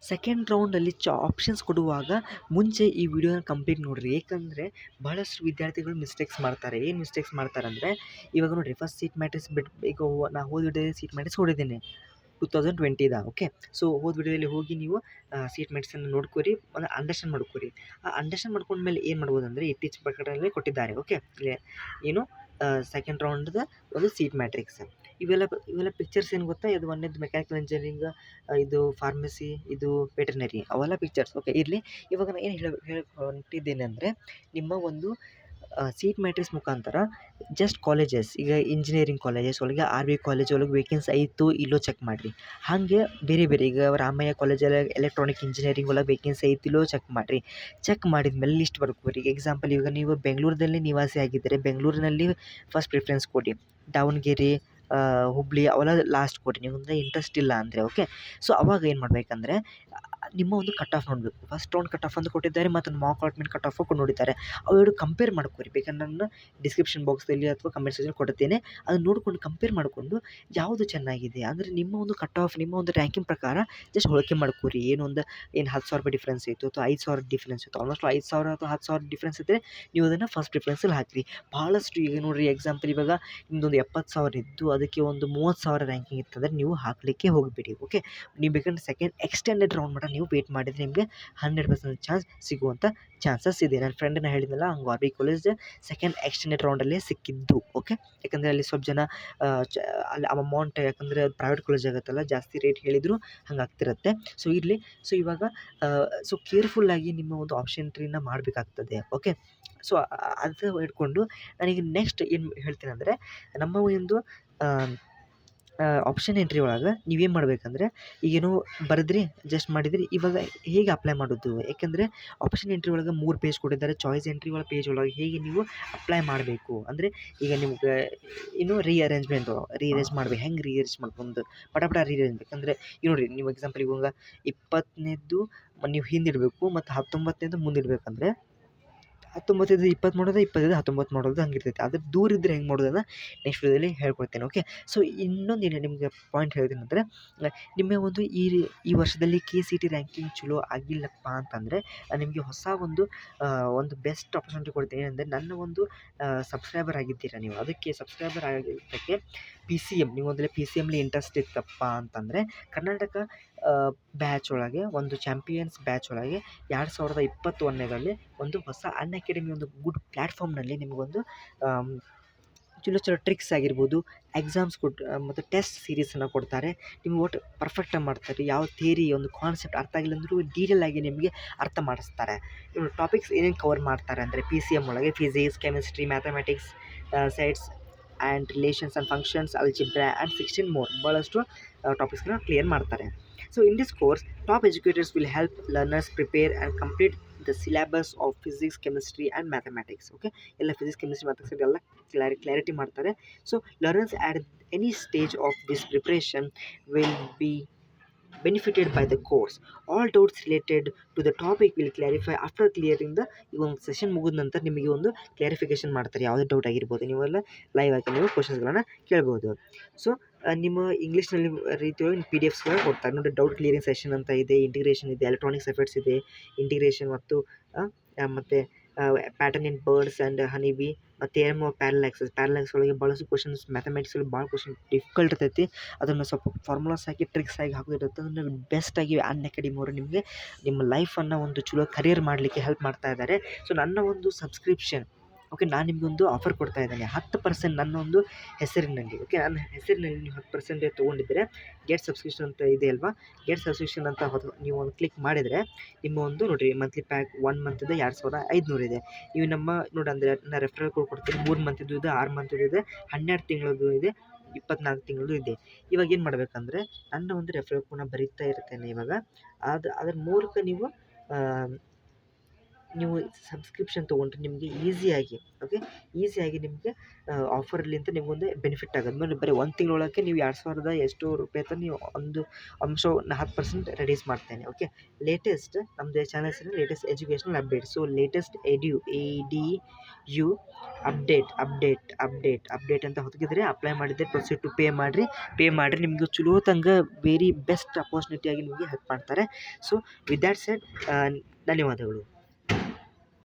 Second ರೌಂಡಲ್ಲಿ options ಕೊಡುವಾಗ ಮುಂಚೆ ಈ ವಿಡಿಯೋನ ಕಂಪ್ಲೀಟ್ ನೋಡಿರಿ. ಏಕೆಂದರೆ ಭಾಳಷ್ಟು ವಿದ್ಯಾರ್ಥಿಗಳು ಮಿಸ್ಟೇಕ್ಸ್ ಮಾಡ್ತಾರೆ. ಏನು ಮಿಸ್ಟೇಕ್ಸ್ ಮಾಡ್ತಾರೆ ಅಂದರೆ, ಇವಾಗ ನೋಡಿರಿ ಫಸ್ಟ್ ಸೀಟ್ ಮ್ಯಾಟ್ರಿಕ್ಸ್ ಬಿಟ್ಟು ಈಗ ನಾ ಹೋದ ವಿಡಿಯೋದಲ್ಲಿ ಸೀಟ್ ಮ್ಯಾಟ್ರಿಕ್ಸ್ ಹೊಡಿದ್ದೀನಿ 2020 ಓಕೆ. ಸೊ ಹೋದ ವಿಡಿಯೋದಲ್ಲಿ ಹೋಗಿ ನೀವು ಸೀಟ್ ಮ್ಯಾಟ್ರಿಕ್ಸನ್ನು ನೋಡ್ಕೊರಿ, ಒಂದು ಅಂಡರ್ಸ್ಟ್ಯಾಂಡ್ ಮಾಡ್ಕೊರಿ. ಆ ಅಂಡರ್ಸ್ಟ್ಯಾಂಡ್ ಮಾಡ್ಕೊಂಡ್ಮೇಲೆ ಏನು ಮಾಡ್ಬೋದು ಅಂದರೆ ಇತ್ತೀಚಿನ ಪ್ರಕಟಣೆಯಲ್ಲಿ ಕೊಟ್ಟಿದ್ದಾರೆ. ಓಕೆ, ಏನು ಸೆಕೆಂಡ್ ರೌಂಡ್ದ ಒಂದು ಸೀಟ್ ಮ್ಯಾಟ್ರಿಕ್ಸ್ ಇವೆಲ್ಲ ಪಿಕ್ಚರ್ಸ್ ಏನು ಗೊತ್ತಾ, ಇದು ಒಂದೇದು ಮೆಕ್ಯಾನಿಕಲ್ ಇಂಜಿನಿಯರಿಂಗ್, ಇದು ಫಾರ್ಮಸಿ, ಇದು ವೆಟರ್ನರಿ, ಅವೆಲ್ಲ ಪಿಕ್ಚರ್ಸ್. ಓಕೆ, ಇರಲಿ. ಇವಾಗ ನಾನು ಏನು ಹೊಂಟಿದ್ದೇನೆ ಅಂದರೆ, ನಿಮ್ಮ ಒಂದು ಸೀಟ್ ಮ್ಯಾಟ್ರಿಕ್ಸ್ ಮುಖಾಂತರ ಜಸ್ಟ್ ಕಾಲೇಜಸ್, ಈಗ ಇಂಜಿನಿಯರಿಂಗ್ ಕಾಲೇಜಸ್ ಒಳಗೆ RV ಕಾಲೇಜ್ ಒಳಗೆ ವೇಕೆನ್ಸಿ ಐತೋ ಇಲ್ಲೋ ಚೆಕ್ ಮಾಡಿರಿ. ಹಾಗೆ ಬೇರೆ ಬೇರೆ ಈಗ ರಾಮಯ್ಯ ಕಾಲೇಜಲ್ಲಿ ಎಲೆಕ್ಟ್ರಾನಿಕ್ ಇಂಜಿನಿಯರಿಂಗ್ ಒಳಗೆ ವೇಕೆನ್ಸಿ ಐತಿಲ್ಲೋ ಚೆಕ್ ಮಾಡಿರಿ. ಚೆಕ್ ಮಾಡಿದ ಮೇಲೆ ಲಿಸ್ಟ್ ಬರ್ಕೋರಿ. ಎಕ್ಸಾಂಪಲ್ ಇವಾಗ ನೀವು ಬೆಂಗಳೂರಲ್ಲಿ ನಿವಾಸಿ ಆಗಿದ್ದರೆ ಬೆಂಗಳೂರಿನಲ್ಲಿ ಫಸ್ಟ್ ಪ್ರಿಫರೆನ್ಸ್ ಕೊಡಿ. ದಾವಣಗೆರೆ, ಹುಬ್ಬಳ್ಳಿ ಅವೆಲ್ಲ ಲಾಸ್ಟ್ ಕೊಡಿ, ನಿಮಗೆ ಇಂಟ್ರೆಸ್ಟ್ ಇಲ್ಲ ಅಂದರೆ. ಓಕೆ, ಸೊ ಅವಾಗ ಏನು ಮಾಡಬೇಕಂದ್ರೆ ನಿಮ್ಮ ಒಂದು ಕಟ್ ಆಫ್ ನೋಡಬೇಕು. ಫಸ್ಟ್ ರೌಂಡ್ ಕಟ್ ಆಫ್ ಅಂತ ಕೊಟ್ಟಿದ್ದಾರೆ ಮತ್ತು ಮಾಕ್ ಅಲಾಟ್ಮೆಂಟ್ ಕಟ್ ಆಫ್ ನೋಡಿದ್ದಾರೆ. ಅವೆರಡು ಕಂಪೇರ್ ಮಾಡ್ಕೊರಿ. ಬೇಕಾದ್ರೆ ನಾನು ಡಿಸ್ಕ್ರಿಪ್ಷನ್ ಬಾಕ್ಸಲ್ಲಿ ಅಥವಾ ಕಮೆಂಟ್ ಸೆಕ್ಷನ್ ಕೊಡುತ್ತೇನೆ, ಅದನ್ನು ನೋಡಿಕೊಂಡು ಕಂಪೇರ್ ಮಾಡಿಕೊಂಡು ಯಾವುದು ಚೆನ್ನಾಗಿದೆ ಅಂದರೆ ನಿಮ್ಮ ಒಂದು ಕಟ್ ಆಫ್, ನಿಮ್ಮ ಒಂದು ರ್ಯಾಂಕಿಂಗ್ ಪ್ರಕಾರ ಜಸ್ಟ್ ಹೋಲಿಕೆ ಮಾಡ್ಕೊರಿ. ಏನು 10,000 ರೂಪಾಯಿ ಡಿಫ್ರೆನ್ಸ್ ಇತ್ತು ಅಥವಾ 5,000 ಡಿಫ್ರೆನ್ಸ್ ಇತ್ತು, ಆಲ್ಮೋಸ್ಟ್ 5,000 ಅಥವಾ 10,000 ಡಿಫ್ರೆನ್ಸ್ ಇದ್ದರೆ ನೀವು ಅದನ್ನು ಫಸ್ಟ್ ಪ್ರಿಫರೆನ್ಸಲ್ಲಿ ಹಾಕಿರಿ. ಭಾಳಷ್ಟು ಈಗ ನೋಡಿರಿ, ಎಕ್ಸಾಂಪಲ್ ಇವಾಗ ನಿಮ್ಮದೊಂದು 70,000 ಇದ್ದು ಅದಕ್ಕೆ ಒಂದು 30,000 ರ್ಯಾಂಕಿಂಗ್ ಇತ್ತಂದರೆ ನೀವು ಹಾಕಲಿಕ್ಕೆ ಹೋಗಬೇಡಿ. ಓಕೆ, ನೀವು ಬೇಕಂದ್ರೆ ಸೆಕೆಂಡ್ ಎಕ್ಸ್ಟೆಂಡೆಡ್ ರೌಂಡ್ ಮಟ್ಟ ನೀವು ವೇಟ್ ಮಾಡಿದರೆ ನಿಮಗೆ 100% ಚಾನ್ಸ್ ಸಿಗುವಂಥ ಚಾನ್ಸಸ್ ಇದೆ. ನನ್ನ ಫ್ರೆಂಡನ್ನ ಹೇಳಿದ್ನಲ್ಲ, ಹಂಗೆ RV ಕಾಲೇಜ್ ಸೆಕೆಂಡ್ ಎಕ್ಸ್ಟೆಂಡೆಡ್ ರೌಂಡಲ್ಲೇ ಸಿಕ್ಕಿದ್ದು. ಓಕೆ, ಯಾಕಂದರೆ ಅಲ್ಲಿ ಸ್ವಲ್ಪ ಜನ ಅಲ್ಲಿ ಅಮೌಂಟ್, ಯಾಕಂದರೆ ಅದು ಪ್ರೈವೇಟ್ ಕಾಲೇಜ್ ಆಗುತ್ತಲ್ಲ, ಜಾಸ್ತಿ ರೇಟ್ ಹೇಳಿದ್ರು ಹಂಗೆ ಆಗ್ತಿರುತ್ತೆ. ಸೊ ಇರಲಿ. ಸೊ ಇವಾಗ ಸೊ ಕೇರ್ಫುಲ್ಲಾಗಿ ನಿಮ್ಮ ಒಂದು ಆಪ್ಷನ್ ಎಂಟ್ರಿನ ಮಾಡಬೇಕಾಗ್ತದೆ. ಓಕೆ, ಸೊ ಅದು ಇಟ್ಕೊಂಡು ನನಗೆ ನೆಕ್ಸ್ಟ್ ಏನು ಹೇಳ್ತೀನಿ ಅಂದರೆ, ನಮ್ಮ ಒಂದು ಆಪ್ಷನ್ ಎಂಟ್ರಿ ಒಳಗೆ ನೀವೇನು ಮಾಡಬೇಕಂದ್ರೆ, ಈಗೇನೋ ಬರೆದ್ರಿ, ಜಸ್ಟ್ ಮಾಡಿದ್ರಿ, ಇವಾಗ ಹೇಗೆ ಅಪ್ಲೈ ಮಾಡೋದು? ಯಾಕೆಂದರೆ ಆಪ್ಷನ್ ಎಂಟ್ರಿ ಒಳಗೆ 3 ಪೇಜ್ ಕೊಟ್ಟಿದ್ದಾರೆ. ಚಾಯ್ಸ್ ಎಂಟ್ರಿ ಒಳಗೆ ಪೇಜ್ ಒಳಗೆ ಹೇಗೆ ನೀವು ಅಪ್ಲೈ ಮಾಡಬೇಕು ಅಂದರೆ, ಈಗ ನಿಮ್ಗೆ ಇನ್ನೂ ರೀಅರೇಂಜ್ ಮಾಡಬೇಕು. ಹೆಂಗೆ ರೀಅರೇಂಜ್ ಮಾಡ್ಕೊಂಡು ಪಟ ರೀಅರೇಂಜ್ ಬೇಕಂದರೆ, ಈಗ ನೋಡಿರಿ, ನೀವು ಎಕ್ಸಾಂಪಲ್ ಇವಾಗ 20ನೇದ್ದು ನೀವು ಹಿಂದಿಡಬೇಕು ಮತ್ತು 19ನೇದು ಮುಂದಿಡಬೇಕಂದ್ರೆ 19 20 ಮಾಡೋದು, 25 19 ಮಾಡೋದು ಹಂಗಿರ್ತೈತೆ. ಅದ್ರ ದೂರ ಇದ್ದರೆ ಹೆಂಗೆ ಮಾಡೋದನ್ನು ನೆಕ್ಸ್ಟ್ ವಿಡಿಯೋದಲ್ಲಿ ಹೇಳ್ಕೊಡ್ತೇನೆ. ಓಕೆ, ಸೊ ಇನ್ನೊಂದು ಏನು ನಿಮಗೆ ಪಾಯಿಂಟ್ ಹೇಳ್ತೀನಿ ಅಂದರೆ, ನಿಮ್ಮ ಒಂದು ಈ ವರ್ಷದಲ್ಲಿ KCET ರ್ಯಾಂಕಿಂಗ್ ಚಲೋ ಆಗಿಲ್ಲಪ್ಪ ಅಂತಂದರೆ ನಿಮಗೆ ಹೊಸ ಒಂದು ಬೆಸ್ಟ್ ಆಪರ್ಚುನಿಟಿ ಕೊಡ್ತೀನಿ. ಏನಂದರೆ, ನನ್ನ ಒಂದು ಸಬ್ಸ್ಕ್ರೈಬರ್ ಆಗಿದ್ದೀರಾ ನೀವು, ಅದಕ್ಕೆ ಸಬ್ಸ್ಕ್ರೈಬರ್ ಆಗಿದ್ದಕ್ಕೆ PCM, ನೀವು ಮೊದಲೇ PCMಲಿ ಇಂಟ್ರೆಸ್ಟ್ ಇತ್ತಪ್ಪ ಅಂತಂದರೆ ಕರ್ನಾಟಕ ಬ್ಯಾಚ್ ಒಳಗೆ, ಒಂದು ಚಾಂಪಿಯನ್ಸ್ ಬ್ಯಾಚ್ ಒಳಗೆ 2021ರಲ್ಲಿ ಒಂದು ಹೊಸ ಅನ್ಅಕಾಡೆಮಿ ಒಂದು ಗುಡ್ ಪ್ಲ್ಯಾಟ್ಫಾರ್ಮ್ನಲ್ಲಿ ನಿಮಗೊಂದು ಚಲೋ ಟ್ರಿಕ್ಸ್ ಆಗಿರ್ಬೋದು, ಎಕ್ಸಾಮ್ಸ್ ಮತ್ತು ಟೆಸ್ಟ್ ಸೀರೀಸನ್ನು ಕೊಡ್ತಾರೆ. ನಿಮ್ಗೆ ಒಟ್ಟು ಪರ್ಫೆಕ್ಟಾಗಿ ಮಾಡ್ತಾರೆ. ಯಾವ ಥಿಯರಿ, ಒಂದು ಕಾನ್ಸೆಪ್ಟ್ ಅರ್ಥ ಆಗಿಲ್ಲ ಅಂದರೂ ಡೀಟೇಲ್ ಆಗಿ ನಿಮಗೆ ಅರ್ಥ ಮಾಡಿಸ್ತಾರೆ. ಇವರು ಟಾಪಿಕ್ಸ್ ಏನೇನು ಕವರ್ ಮಾಡ್ತಾರೆ ಅಂದರೆ, PCM ಒಳಗೆ physics, chemistry, mathematics, science and relations and functions, algebra and 16 more, ಭಾಳಷ್ಟು ಟಾಪಿಕ್ಸ್ನ ಕ್ಲಿಯರ್ ಮಾಡ್ತಾರೆ. So in this course, top educators will help learners prepare and complete the syllabus of physics, chemistry and mathematics. Okay, ಎಲ್ಲ physics, chemistry, mathematics ಎಲ್ಲ clarity ಮಾಡ್ತಾರೆ. So learners at any stage of this preparation will be benefited by the course. All doubts related to the topic will clarify after clearing the, ಈ ಒಂದು session ಮುಗಿದ ನಂತರ ನಿಮಗೆ ಒಂದು clarification ಮಾಡ್ತಾರೆ. ಯಾವುದೇ ಡೌಟ್ ಆಗಿರ್ಬೋದು, ನೀವೆಲ್ಲ ಲೈವ್ ಆಗಿ ನೀವು ಕ್ವಶನ್ಸ್ಗಳನ್ನು ಕೇಳ್ಬೋದು. ಸೊ ನಿಮ್ಮ ಇಂಗ್ಲೀಷ್ನಲ್ಲಿ ರೀತಿಯೊಳಗೆ PDFಸ್ಗಳು ಕೊಡ್ತಾರೆ ನೋಡಿ. ಡೌಟ್ ಕ್ಲಿಯರಿಂಗ್ ಸೆಷನ್ ಅಂತ ಇದೆ, ಇಂಟಿಗ್ರೇಷನ್ ಇದೆ, ಎಲೆಕ್ಟ್ರಾನಿಕ್ಸ್ ಎಫೆಕ್ಟ್ಸ್ ಇದೆ, ಇಂಟಿಗ್ರೇಷನ್ ಮತ್ತು pattern in birds and honey bee, ಮತ್ತು ಥಿಯರಮ್ ಆಫ್ ಪ್ಯಾರಲಾಕ್ಸ್ ಒಳಗೆ ಭಾಳಷ್ಟು ಕ್ವಶನ್ಸ್, ಮ್ಯಾಥಮೆಟಿಕ್ಸಲ್ಲಿ ಭಾಳ ಕ್ವಶನ್ ಡಿಫಿಕಲ್ಟ್ ಇರ್ತೈತಿ. ಅದನ್ನು ಸ್ವಲ್ಪ ಫಾರ್ಮುಲಾಸ್ ಹಾಕಿ ಟ್ರಿಕ್ಸ್ ಆಗಿ ಹಾಕೋದಿರುತ್ತೆ. ಅದನ್ನು ಬೆಸ್ಟಾಗಿ ಅನ್ಅಕಾಡೆಮಿ ಅವರು ನಿಮಗೆ ನಿಮ್ಮ ಲೈಫನ್ನು ಒಂದು ಚಲೋ ಕರಿಯರ್ ಮಾಡಲಿಕ್ಕೆ ಹೆಲ್ಪ್ ಮಾಡ್ತಾ ಇದ್ದಾರೆ. ಸೊ ನನ್ನ ಒಂದು ಸಬ್ಸ್ಕ್ರಿಪ್ಷನ್, ಓಕೆ, ನಾನು ನಿಮಗೊಂದು ಆಫರ್ ಕೊಡ್ತಾ ಇದ್ದೇನೆ 10% ನನ್ನ ಒಂದು ಹೆಸರಿನಲ್ಲಿ. ಓಕೆ, ನನ್ನ ಹೆಸರಿನಲ್ಲಿ ನೀವು 10% ತೊಗೊಂಡಿದ್ದರೆ ಗೆಟ್ ಸಬ್ಸ್ಕ್ರಿಪ್ಷನ್ ಅಂತ ಇದೆ ಅಲ್ವಾ, ಗೆಟ್ ಸಬ್ಸ್ಕ್ರಿಪ್ಷನ್ ಅಂತ ನೀವು ಒಂದು ಕ್ಲಿಕ್ ಮಾಡಿದರೆ ನಿಮ್ಮ ಒಂದು ನೋಡಿರಿ ಮಂತ್ಲಿ ಪ್ಯಾಕ್ 1 ಮಂತಿದೆ 2,500 ಇದೆ. ನೀವು ನಮ್ಮ ನೋಡಿ ಅಂದರೆ ನಾನು ರೆಫರಲ್ ಕೋಡ್ ಕೊಡ್ತೀನಿ. 3 ಮಂತಿದ್ದು ಇದೆ, 6 ಮಂತಿದ್ದು ಇದೆ, 12 ತಿಂಗಳದ್ದು ಇದೆ, 24 ತಿಂಗಳದ್ದು ಇದೆ. ಇವಾಗ ಏನು ಮಾಡಬೇಕಂದ್ರೆ, ನನ್ನ ಒಂದು ರೆಫರಲ್ ಕೋಡ್ನ ಬರೀತಾ ಇರ್ತೇನೆ ಇವಾಗ. ಅದ್ರ ಮೂಲಕ ನೀವು ನೀವು ಸಬ್ಸ್ಕ್ರಿಪ್ಷನ್ ತೊಗೊಂಡ್ರೆ ನಿಮಗೆ ಈಸಿಯಾಗಿ ನಿಮಗೆ ಆಫರ್ಲಿಂತ ನಿಮಗೊಂದು ಬೆನಿಫಿಟ್ ಆಗೋದು ಮೇಲೆ ಬರೀ ಒಂದು ತಿಂಗಳೊಳಗೆ ನೀವು 2000 ಎಷ್ಟೋ ರೂಪಾಯಿ ಅಂತ ನೀವು ಒಂದು ಅಂಶ 10% ರೆಡ್ಯೂಸ್ ಮಾಡ್ತೇನೆ. ಓಕೆ, ಲೇಟೆಸ್ಟ್ ನಮ್ಮದು ಚಾನಲ್ ಹೆಸರು latest educational update. So latest edu update ಅಂತ ಹೊತ್ತಿದ್ರೆ ಅಪ್ಲೈ ಮಾಡಿದ್ರೆ ಪ್ರೊಸೀಡ್ ಟು ಪೇ ಮಾಡಿರಿ ನಿಮಗೆ ಚಲೋ ತಂಗ ವೆರಿ ಬೆಸ್ಟ್ ಅಪರ್ಚುನಿಟಿಯಾಗಿ ನಿಮಗೆ ಹೆಲ್ಪ್ ಮಾಡ್ತಾರೆ. ಸೊ ವಿತ್ ದ್ಯಾಟ್ ಸೆಡ್ ಧನ್ಯವಾದಗಳು.